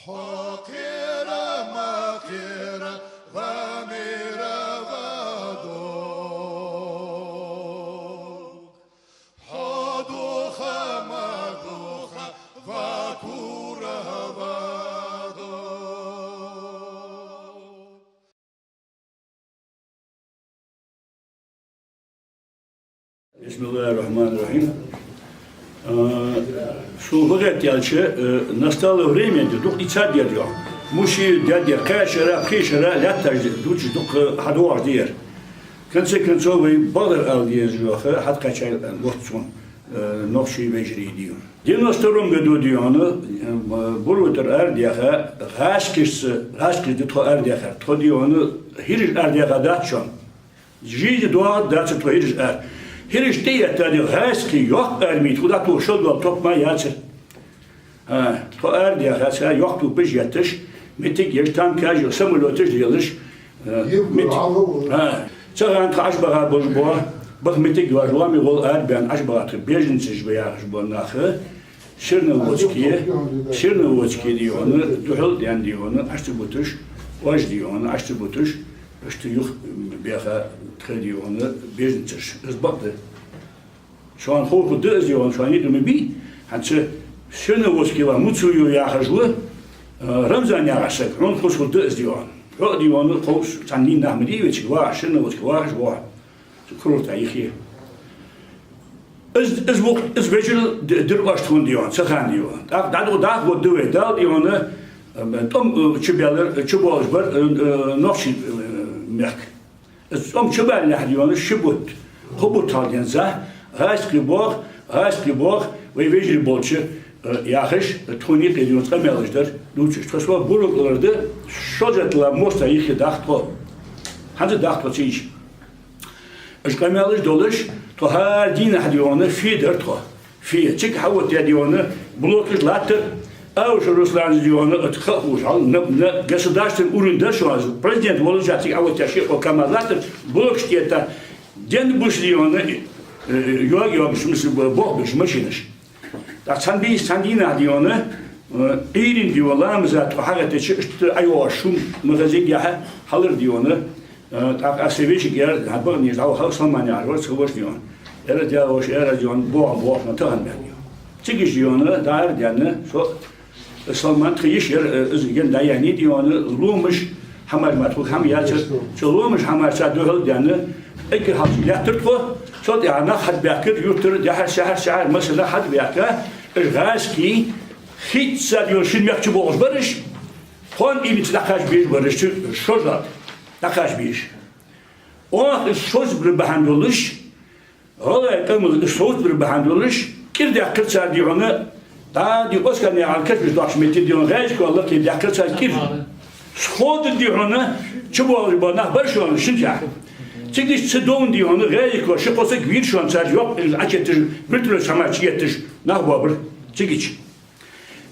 حقيرة مقيرة ضميرة وضوء حدوخة مدوخة ذكورة وضوء. بسم الله الرحمن الرحيم. Слугорят ялче настало время, дух лица дядя. Мужи дядя кашера, кашера, лятаж, дуч дух хадуар дир. В конце концов, и багр алдиен жуха, хат качай лотсон, новший вежри дию. В 92 году диону, бурутер ардяха, хаскис дитхо ардяха, то диону, хириш ардяха датчон. Жизнь дуа датча то хириш ар. Hiriş diyettədir, həski yox ərmiyid, xuda tuğuşul yol topma yalçır. To ərdiyə həsə yox tuğuş yetiş, mitik yeştan kəj, samulotış deyiliş. Çağın aşbağa bozboğa, bak mitik vajvami gol ərbiyan aşbağa tır, bejinsiz veya aşbonnaxı, Şirnovoçki diyor onu, duhul diyen diyor onu, açtı butuş, vaj diyor onu, açtı butuş, işte yok beha diyor onu, bejinsiz. Izbaktı. Şu an korkudu diyor onu, şu an yedimi bir, hansı Şirnovoçki var, mutsuyu yaxajlı, Ramazan yaxasak, onu korkudu diyor onu. O diyor onu, sannin Nahmediyeviç var, Şirnovoçki var. Kurulta yıkıyor. Is vecil durvaştığın diyor, sıkan diyor. Daha bu düve dal diyor onu, tam çubuğuz var, nokşi mek. Tam çubuğlar diyor onu, şubut, hubut aldenza, haskı boğ ve vecil bolçu yaxış, tunik ediyor, kamelajdır, duçuş. Tosva buruklardı, şocatla mosta yıkı dağıtı. Hangi dağıtı çiğiş? Işkamelaj doluş, to her din hadiyonu fidir to. Fi çık havut hadiyonu blokaj lattır. Av şu Ruslan hadiyonu ıtkı al ne государственный уровень şu an prezident olacak çık havut yaşı o kamallattır. Blok stiyeta den buş hadiyonu yok şimdi bok maşiniş. Da sen din hadiyonu irin diyorlar mızat hakikaten işte ayo şu magazik ya halır diyonu. Tak asevici yer, haber niye daha Almanya var, çıkmış diyor. Evet ya o şey diyor, boğa natan ben diyor. Çıkış diyor, dair yani, so Salman kıyış yer, özgen dayani diyor, lumuş hamar matbuk ham yalçır, lumuş hamar sadöhül yani, iki hafta yaptırdı bu, so yani had bekir yurttur, şehir mesela had bekir, gazki hiç sadıyor şimdiki boğaz barış, kon ilişki kaç bir barış, şozlar. Nakaş bir iş. O söz bir behandılış, olay kımız söz bir behandılış, kirde kırçar diyor onu, daha diyor Oscar ne alkış bir doşmeti diyor, gayet ki Allah kirde kırçar kir. Söz diyor onu, çubuğu bana baş onu şimdi. Çünkü sıdon diyor onu, gayet ki şu kosa güvir şu an sadece yok, açettir, bir türlü samaçı yettir, nah babır, çıkıç.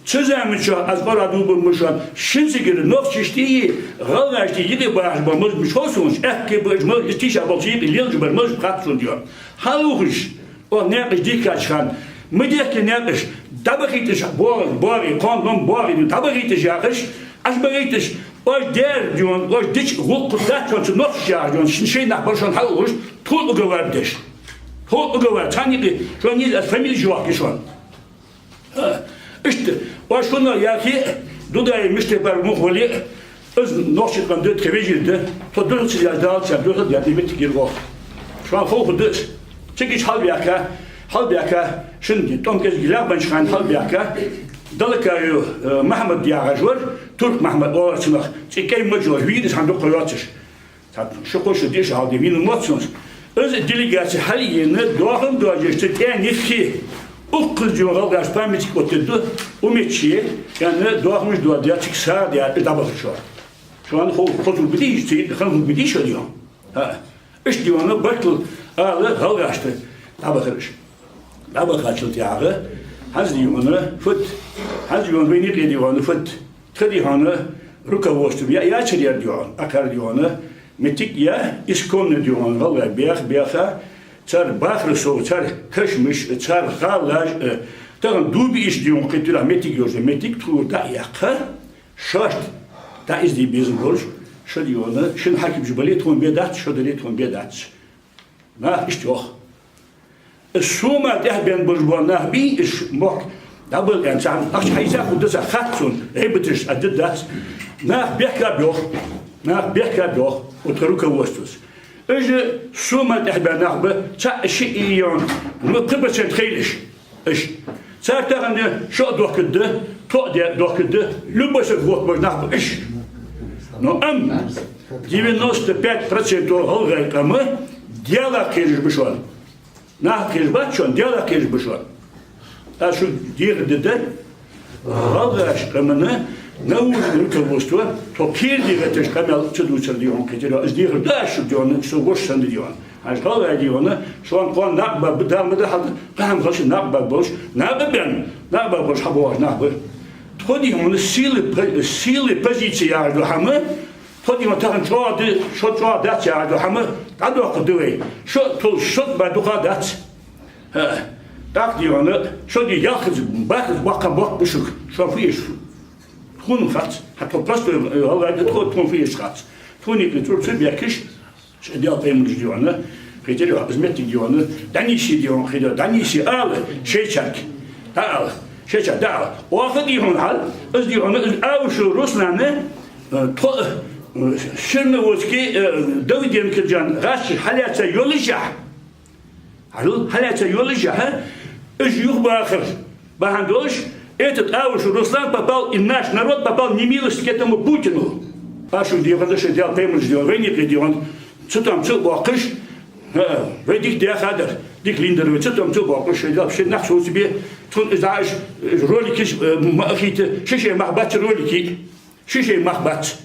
Çözemmiş az var adı bulmuş an. Şimdi geri nokçiştiği, gallaştı yedi bağışmamız bir olsun. Ki bu istişa bolçayıp ilyoncu barmız katsun diyor. Haluş o ne yapış dikkat çıkan. Müdeki ne yapış? Tabakitiş boğari kondom boğari tabakitiş yakış. Aşbagitiş o der diyor. O dik hukukta çünkü nokçişa diyor. Şimdi şey nakbarşan haluş tuğlu göverdiş. Tuğlu göver. Tanrı şu an yedi familya juak şu an. İşte o şunlar ya ki dudayı müşteber muhvali öz noşitman dört kevecildi to dört sizler dağıtacağım dört yerde bitti gir o şu an korkudu çekiş halbiyaka şimdi tom kez gilabban çıkan halbiyaka dalıkayı Mehmet Yağacılar Türk Mehmet olarak çekey mecbur bir sandık koyatır şu koşu diye halde bir notsuz öz delegasyon hal yerine doğum doğacaktı tenisi o kız diyor Galgas'tan meçik oturdu. O meçiye yani doğmuş doğadıya çıksa diye tabak şu an. Şu an kotul bir değil, hanım bir değil oluyor. İşte diyor onu bakıl ağlı Galgas'ta tabakırış. Tabak açıldı yağı. Haz diyor onu fıt. Haz diyor onu beni diyor onu fıt. Kedi onu rukavoştum ya çeliyor diyor. Akar diyor onu. Metik ya iskon diyor onu. Vallahi beyaka çar bahrısı, çar kışmış, çar halaj, tamam dubi iş diyor, ketüla metik yorsa, metik tuğda yakar, Шашт, да изди безбольш, шадиона, шин хаким жбали тон бедат, шадали тон бедат. На иштох. Сума дехбен бужбана би иш мок. Дабл инсан, ach хайза кудаса хатсон, ребетиш аддас. На бехка бёх, от руководствус. Эже сума дехбен нахбе, ца шиион, ну тыбачен трейлиш. Эш. Цартаган шо докыды, то де докыды, любосы вот можно иш. Но 95% голгайкамы дела кириш бышон. На кириш бачон, дела кириш бышон. А что дирдеде, голгайкамыны на уровне руководства, то кирди ветеш камел чудучер дион, который дирда что дион, что гошсан дион. Аж голгай диона, что он план набба бдамда хад, там гоши набба бош, набба бош хабош набба. Тоді вони сили позиції аж до хами, тоді вони так що дати аж до хами, та до кудовий, що бадуха дати. Так ді вони, що ді яхыз бак бушук, що фіш. Хун хат, хато просто галайда тон фіш хат. Тоні кітрук собі якісь, що діл пеймуш ді вони, хитері зметі ді вони, даніші ді вони, даніші але, шейчак, але. Şeçer dağ. O vakit diyor hal, öz diyor onu avşu Ruslan'ı şimdi olski David'in kircan raş halatsa yoluşa. Halatsa yoluşa. Öz yuh bakır. Bahandoş этот авшу Руслан попал и наш народ попал в немилость к этому Путину. Ашу диyor onu şey diyor peymuş diyor. Ve ne diyor? Çıtam çık bakış. Ve dik diye kadar. Dik linder ve çıtam çık bakış. Şey nasıl себе тун знаешь ролики махите шишей махбат ролики шишей махбат